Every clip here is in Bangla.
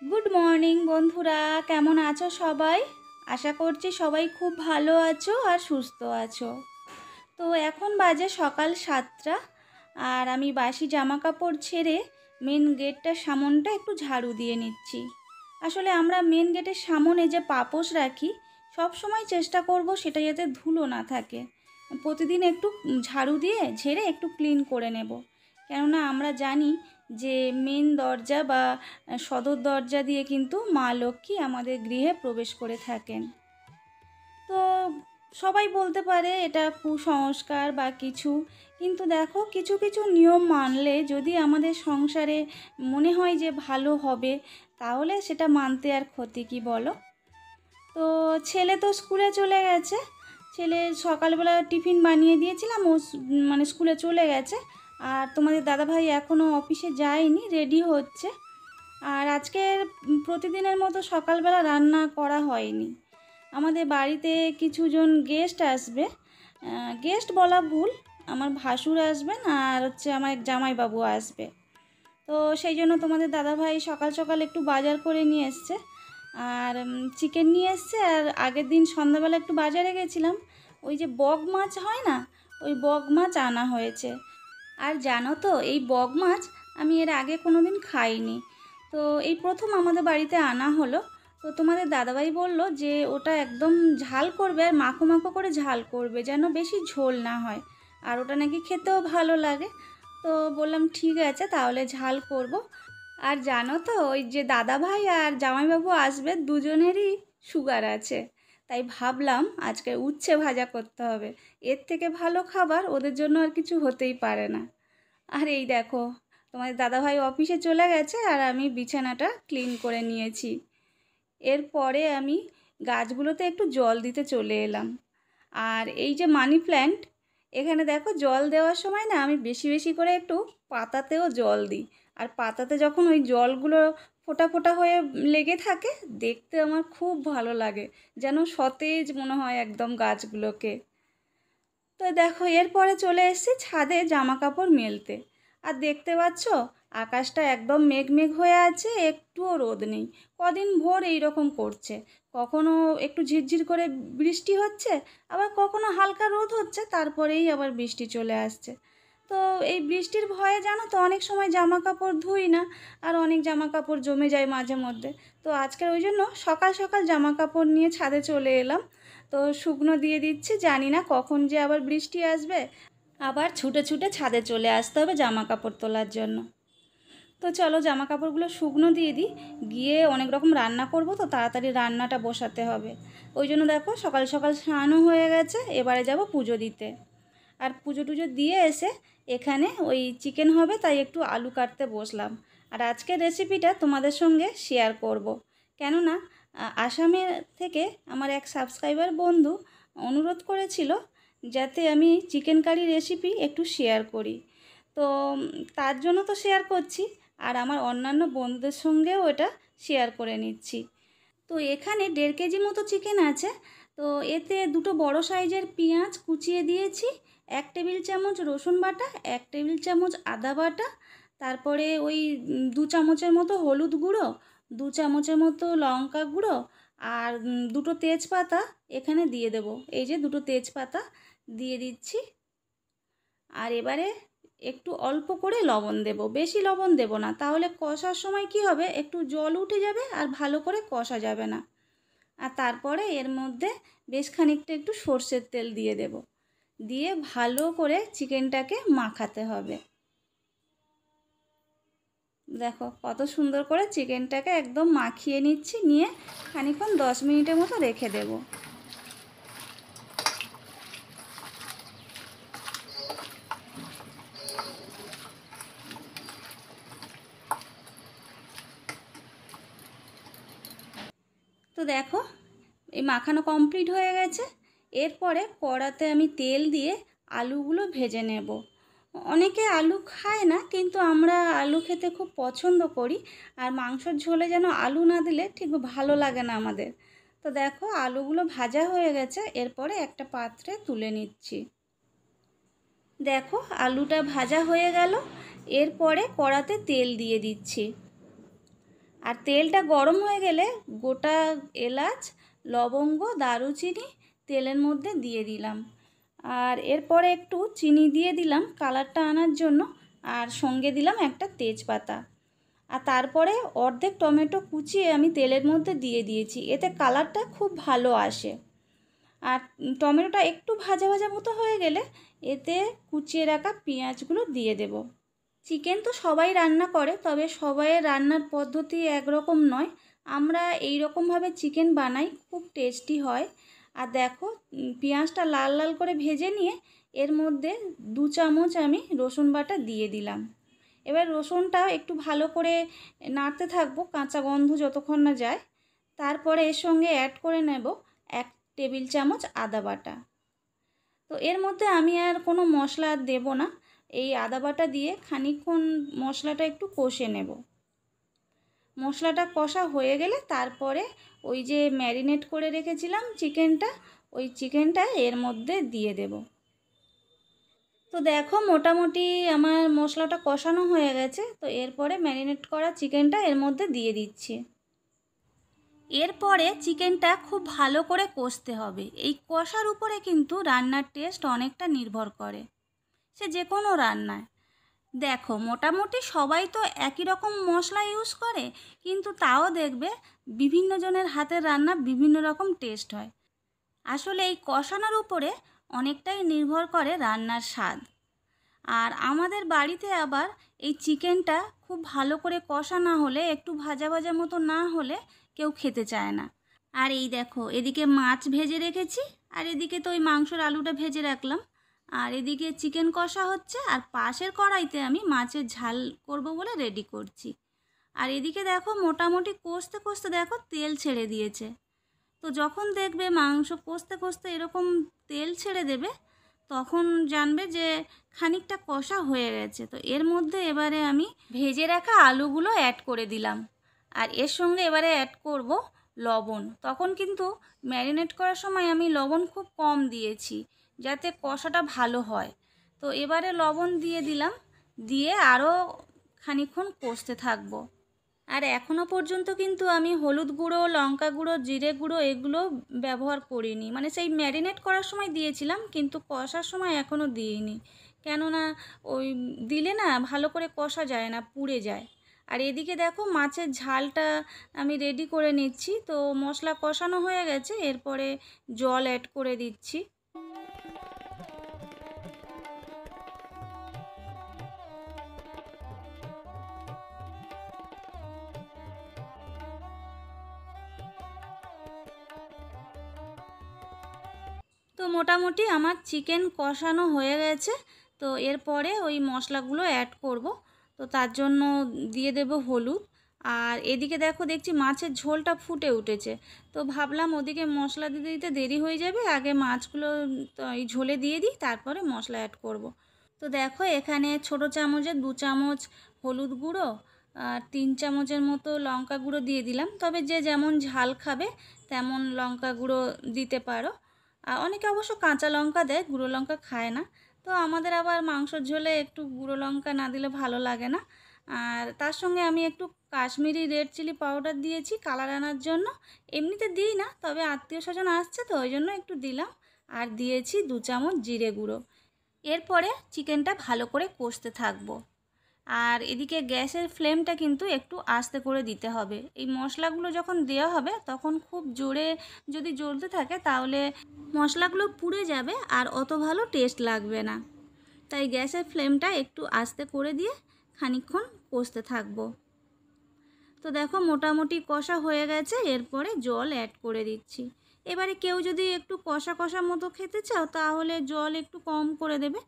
গুড মর্নিং বন্ধুরা, কেমন আছো সবাই? আশা করছি সবাই খুব ভালো আছো আর সুস্থ আছো। তো এখন বাজে সকাল 7টা, আর আমি বাসি জামা কাপড় ছেড়ে মেন গেটটার সামনটা একটু ঝাড়ু দিয়ে নিচ্ছি। আসলে আমরা মেন গেটের সামনে যে পাপোশ রাখি, সব সময় চেষ্টা করব সেটা যাতে ধুলো না থাকে। প্রতিদিন একটু ঝাড়ু দিয়ে ঝেড়ে একটু ক্লিন করে নেব। কেননা আমরা জানি যে মেন দরজা বা সদর দরজা দিয়ে কিন্তু মা লক্ষ্মী আমাদের গৃহে প্রবেশ করে থাকেন। তো সবাই বলতে পারে এটা কুসংস্কার বা কিছু, কিন্তু দেখো কিছু কিছু নিয়ম মানলে যদি আমাদের সংসারে মনে হয় যে ভালো হবে, তাহলে সেটা মানতে আর ক্ষতি কি বলো? তো ছেলে তো স্কুলে চলে গেছে। ছেলে সকালবেলা টিফিন বানিয়ে দিয়েছিলাম, ও মানে স্কুলে চলে গেছে। আর তোমাদের দাদাভাই এখনও অফিসে যায়নি, রেডি হচ্ছে। আর আজকে প্রতিদিনের মতো সকালবেলা রান্না করা হয়নি। আমাদের বাড়িতে কিছুজন গেস্ট আসবে। গেস্ট বলা ভুল, আমার ভাসুর আসবেন আর আমার এক জামাইবাবু আসবে। তো সেই জন্য তোমাদের দাদাভাই সকাল সকাল একটু বাজার করে নিয়ে এসছে। আর চিকেন নিয়ে এসছে। আর আগের দিন সন্ধ্যাবেলা একটু বাজারে গেছিলাম, ওই যে বগ মাছ হয় না, ওই বগ মাছ আনা হয়েছে। আর জানো তো, এই বগ মাছ আমি এর আগে কোনো দিন খাইনি। তো এই প্রথম আমাদের বাড়িতে আনা হলো। তো তোমাদের দাদাভাই বলল যে ওটা একদম ঝাল করবে, আর মাখো মাখো করে ঝাল করবে, যেন বেশি ঝোল না হয়। আর ওটা নাকি খেতেও ভালো লাগে। তো বললাম ঠিক আছে, তাহলে ঝাল করব। আর জানো তো, ওই যে দাদাভাই আর জামাইবাবু আসবে, দুজনেরই সুগার আছে। তাই ভাবলাম আজকে উচ্ছে ভাজা করতে হবে। এর থেকে ভালো খাবার ওদের জন্য আর কিছু হতেই পারে না। আর এই দেখো, তোমাদের দাদাভাই অফিসে চলে গেছে আর আমি বিছানাটা ক্লিন করে নিয়েছি। এরপরে আমি গাছগুলোতে একটু জল দিতে চলে এলাম। আর এই যে মানি প্ল্যান্ট, এখানে দেখো জল দেওয়ার সময় না আমি বেশি বেশি করে একটু পাতাতেও জল দিই। আর পাতাতে যখন ওই জলগুলো ফোঁটা ফোঁটা হয়ে লেগে থাকে, দেখতে আমার খুব ভালো লাগে, যেন সতেজ মনে হয় একদম গাছগুলোকে। তো দেখো, এরপরে চলে এসেছি ছাদে জামা কাপড় মেলতে। আর দেখতে পাচ্ছ, আকাশটা একদম মেঘ মেঘ হয়ে আছে, একটুও রোদ নেই। কদিন ভোর এই রকম করছে, কখনো একটু ঝিরঝির করে বৃষ্টি হচ্ছে, আবার কখনো হালকা রোদ হচ্ছে, তারপরেই আবার বৃষ্টি চলে আসছে। তো এই বৃষ্টির ভয়ে জানো তো অনেক সময় জামা কাপড় ধুই না, আর অনেক জামা কাপড় জমে যায় মাঝে মধ্যে। তো আজকের ওই জন্য সকাল সকাল জামা কাপড় নিয়ে ছাদে চলে এলাম। তো শুকনো দিয়ে দিচ্ছি, জানি না কখন যে আবার বৃষ্টি আসবে, আবার ছুটে ছুটে ছাদে চলে আসতে হবে জামা কাপড় তোলার জন্য। তো চলো জামা কাপড়গুলো শুকনো দিয়ে দিই, গিয়ে অনেক রকম রান্না করব, তো তাড়াতাড়ি রান্নাটা বসাতে হবে। ওই জন্য দেখো সকাল সকাল স্নানও হয়ে গেছে, এবারে যাব পুজো দিতে। আর পুজো টুজো দিয়ে এসে এখানে ওই চিকেন হবে, তাই একটু আলু কাটতে বসলাম। আর আজকের রেসিপিটা তোমাদের সঙ্গে শেয়ার করব। কেননা আসামের থেকে আমার এক সাবস্ক্রাইবার বন্ধু অনুরোধ করেছিল যাতে আমি চিকেন কারি রেসিপি একটু শেয়ার করি। তো তার জন্য তো শেয়ার করছি, আর আমার অন্যান্য বন্ধুদের সঙ্গেও এটা শেয়ার করে নিচ্ছি। তো এখানে 1.5 কেজি মতো চিকেন আছে। তো এতে দুটো বড় সাইজের পেঁয়াজ কুচিয়ে দিয়েছি, 1 টেবিল চামচ রসুন বাটা, 1 টেবিল চামচ আদা বাটা, তারপরে ওই 2 চামচের মতো হলুদ গুঁড়ো, 2 চামচের মতো লঙ্কা গুঁড়ো, আর দুটো তেজপাতা এখানে দিয়ে দেব। এই যে দুটো তেজপাতা দিয়ে দিচ্ছি। আর এবারে একটু অল্প করে লবণ দেব, বেশি লবণ দেব না, তাহলে কষার সময় কি হবে, একটু জল উঠে যাবে আর ভালো করে কষা যাবে না। আর তারপরে এর মধ্যে বেশ খানিকটা একটু সর্ষের তেল দিয়ে দেব, দিয়ে ভালো করে চিকেনটাকে মাখাতে হবে। দেখো কত সুন্দর করে চিকেনটাকে একদম মাখিয়ে নিচ্ছি, নিয়ে খানিকক্ষণ 10 মিনিটের মতো রেখে দেব। তো দেখো এই মাখানো কমপ্লিট হয়ে গেছে। এরপরে কড়াতে আমি তেল দিয়ে আলুগুলো ভেজে নেব। অনেকে আলু খায় না, কিন্তু আমরা আলু খেতে খুব পছন্দ করি। আর মাংসর ঝোলে যেন আলু না দিলে ঠিক ভালো লাগে না আমাদের। তো দেখো আলুগুলো ভাজা হয়ে গেছে, এরপরে একটা পাত্রে তুলে নিচ্ছি। দেখো আলুটা ভাজা হয়ে গেল, এরপরে কড়াতে তেল দিয়ে দিচ্ছি। আর তেলটা গরম হয়ে গেলে গোটা এলাচ, লবঙ্গ, দারুচিনি তেলের মধ্যে দিয়ে দিলাম। আর এরপরে একটু চিনি দিয়ে দিলাম কালারটা আনার জন্য, আর সঙ্গে দিলাম একটা তেজপাতা। আর তারপরে অর্ধেক টমেটো কুচিয়ে আমি তেলের মধ্যে দিয়ে দিয়েছি, এতে কালারটা খুব ভালো আসে। আর টমেটোটা একটু ভাজা ভাজা মতো হয়ে গেলে এতে কুচিয়ে রাখা পেঁয়াজগুলো দিয়ে দেব। চিকেন তো সবাই রান্না করে, তবে সবাইয়ের রান্নার পদ্ধতি একরকম নয়। আমরা এই রকমভাবে চিকেন বানাই, খুব টেস্টি হয়। আর দেখো পেঁয়াজটা লাল লাল করে ভেজে নিয়ে এর মধ্যে 2 চামচ আমি রসুন বাটা দিয়ে দিলাম। এবার রসুনটা একটু ভালো করে নাড়তে থাকবো কাঁচা গন্ধ যতক্ষণ না যায়। তারপরে এর সঙ্গে অ্যাড করে নেব 1 টেবিল চামচ আদা বাটা। তো এর মধ্যে আমি আর কোনো মশলা দেব না, এই আদা বাটা দিয়ে খানিকক্ষণ মশলাটা একটু কষে নেব। মশলাটা কষা হয়ে গেলে তারপরে ওই যে ম্যারিনেট করে রেখেছিলাম চিকেনটা, ওই চিকেনটা এর মধ্যে দিয়ে দেব। তো দেখো মোটামুটি আমার মশলাটা কষানো হয়ে গেছে। তো এরপরে ম্যারিনেট করা চিকেনটা এর মধ্যে দিয়ে দিচ্ছি। এরপরে চিকেনটা খুব ভালো করে কষতে হবে। এই কষার উপরে কিন্তু রান্নার টেস্ট অনেকটা নির্ভর করে, সে যে কোনো রান্নায়। দেখো মোটামুটি সবাই তো একই রকম মশলা ইউজ করে, কিন্তু তাও দেখবে বিভিন্ন জনের হাতের রান্না বিভিন্ন রকম টেস্ট হয়। আসলে এই কষানোর উপরে অনেকটাই নির্ভর করে রান্নার স্বাদ। আর আমাদের বাড়িতে আবার এই চিকেনটা খুব ভালো করে কষা না হলে, একটু ভাজা ভাজা মতো না হলে কেউ খেতে চায় না। আর এই দেখো এদিকে মাছ ভেজে রেখেছি, আর এদিকে তো ওই মাংসের আলুটা ভেজে রাখলাম, আর এদিকে চিকেন কষা হচ্ছে, আর পাশের কড়াইতে আমি মাছের ঝাল করব বলে রেডি করছি। আর এদিকে দেখো মোটামুটি কষতে কষতে দেখো তেল ছেড়ে দিয়েছে। তো যখন দেখবে মাংস কষতে কষতে এরকম তেল ছেড়ে দেবে, তখন জানবে যে খানিকটা কষা হয়ে গেছে। তো এর মধ্যে এবারে আমি ভেজে রাখা আলুগুলো অ্যাড করে দিলাম, আর এর সঙ্গে এবারে অ্যাড করব লবণ। তখন কিন্তু ম্যারিনেট করার সময় আমি লবণ খুব কম দিয়েছি, যাতে কষাটা ভালো হয়। তো এবারে লবণ দিয়ে দিলাম, দিয়ে আরও খানিকক্ষণ কষতে থাকবো। আর এখনও পর্যন্ত কিন্তু আমি হলুদ গুঁড়ো, লঙ্কা গুঁড়ো, জিরে গুঁড়ো এগুলো ব্যবহার করিনি। মানে সেই ম্যারিনেট করার সময় দিয়েছিলাম, কিন্তু কষার সময় এখনও দিইনি। কেননা ওই দিলে না ভালো করে কষা যায় না, পুড়ে যায়। আর এদিকে দেখো মাছের ঝালটা আমি রেডি করে নিচ্ছি। তো মশলা কষানো হয়ে গেছে, এরপরে জল অ্যাড করে দিচ্ছি। তো মোটামুটি আমার চিকেন কষানো হয়ে গেছে। তো এরপরে ওই মশলাগুলো অ্যাড করব। তো তার জন্য দিয়ে দেব হলুদ। আর এদিকে দেখছি মাছের ঝোলটা ফুটে উঠেছে। তো ভাবলাম ওদিকে মশলা দিতে দিতে দেরি হয়ে যাবে, আগে মাছগুলো এই ঝোলে দিয়ে দিই, তারপরে মশলা অ্যাড করব। তো দেখো এখানে ছোট চামচে 2 চামচ হলুদ গুঁড়ো আর 3 চামচের মতো লঙ্কা গুঁড়ো দিয়ে দিলাম। তবে যে যেমন ঝাল খাবে তেমন লঙ্কা গুঁড়ো দিতে পারো। আর অনেকে অবশ্য কাঁচা লঙ্কা দেয়, গুঁড়ো লঙ্কা খায় না। তো আমাদের আবার মাংসর ঝোলে একটু গুঁড়ো লঙ্কা না দিলে ভালো লাগে না। আর তার সঙ্গে আমি একটু কাশ্মীরি রেড চিলি পাউডার দিয়েছি কালার আনার জন্য। এমনিতে দিই না, তবে আত্মীয় স্বজন আসছে তো ওই জন্য একটু দিলাম। আর দিয়েছি 2 চামচ জিরে গুঁড়ো। এরপরে চিকেনটা ভালো করে কষতে থাকবো। আর এদিকে গ্যাসের ফ্লেমটা কিন্তু একটু আস্তে করে দিতে হবে। এই মশলাগুলো যখন দেওয়া হবে তখন খুব জোরে যদি জ্বলতে থাকে তাহলে মশলাগুলো পুড়ে যাবে আর অত ভালো টেস্ট লাগবে না। তাই গ্যাসের ফ্লেমটা একটু আস্তে করে দিয়ে খানিকক্ষণ কষতে থাকবো। তো দেখো মোটামুটি কষা হয়ে গেছে, এরপরে জল অ্যাড করে দিচ্ছি। এবারে কেউ যদি একটু কষা কষা মতো খেতে চাও তাহলে জল একটু কম করে দেবে,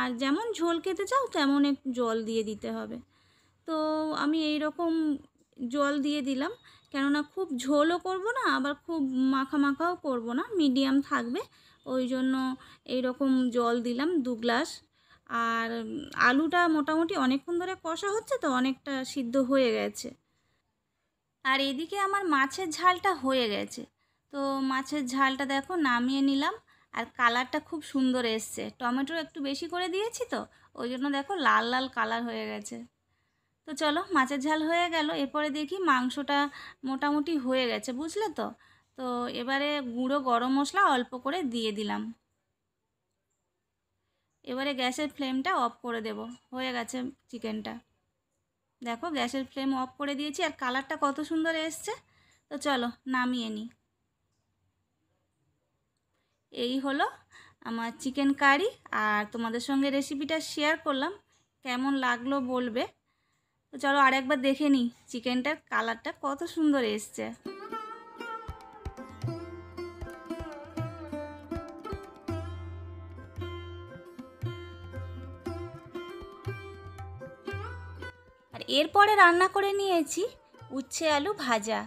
আর যেমন ঝোল খেতে চাও তেমন একটু জল দিয়ে দিতে হবে। তো আমি এই রকম জল দিয়ে দিলাম, কেননা খুব ঝোলও করব না আবার খুব মাখা মাখাও করব না, মিডিয়াম থাকবে। ওই জন্য এই রকম জল দিলাম 2 গ্লাস। আর আলুটা মোটামুটি অনেকক্ষণ ধরে কষা হচ্ছে, তো অনেকটা সিদ্ধ হয়ে গেছে। আর এদিকে আমার মাছের ঝালটা হয়ে গেছে। তো মাছের ঝালটা দেখো নামিয়ে নিলাম, আর কালারটা খুব সুন্দর এসছে। টমেটো একটু বেশি করে দিয়েছি তো ওই জন্য দেখো লাল লাল কালার হয়ে গেছে। তো চলো, মাছের ঝাল হয়ে গেল। এরপরে দেখি মাংসটা মোটামুটি হয়ে গেছে, বুঝলে তো। তো এবারে গুঁড়ো গরম মশলা অল্প করে দিয়ে দিলাম। এবারে গ্যাসের ফ্লেমটা অফ করে দেব। হয়ে গেছে চিকেনটা। দেখো, গ্যাসের ফ্লেম অফ করে দিয়েছি আর কালারটা কত সুন্দর এসছে। তো চলো নামিয়ে নিই। এই হলো আমার চিকেন কারি, আর তোমাদের সঙ্গে রেসিপিটা শেয়ার করলাম। কেমন লাগলো বলবে। তো চলো আরেকবার দেখে নিই চিকেনটার কালারটা কত সুন্দর এসছে। আর এরপরে রান্না করে নিয়েছি উচ্ছে আলু ভাজা।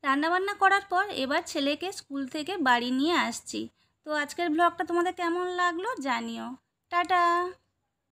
রান্নাবান্না করার পর এবার ছেলেকে স্কুল থেকে বাড়ি নিয়ে আসছি। তো আজকের ব্লগটা তোমাদের কেমন লাগলো জানিও। টাটা।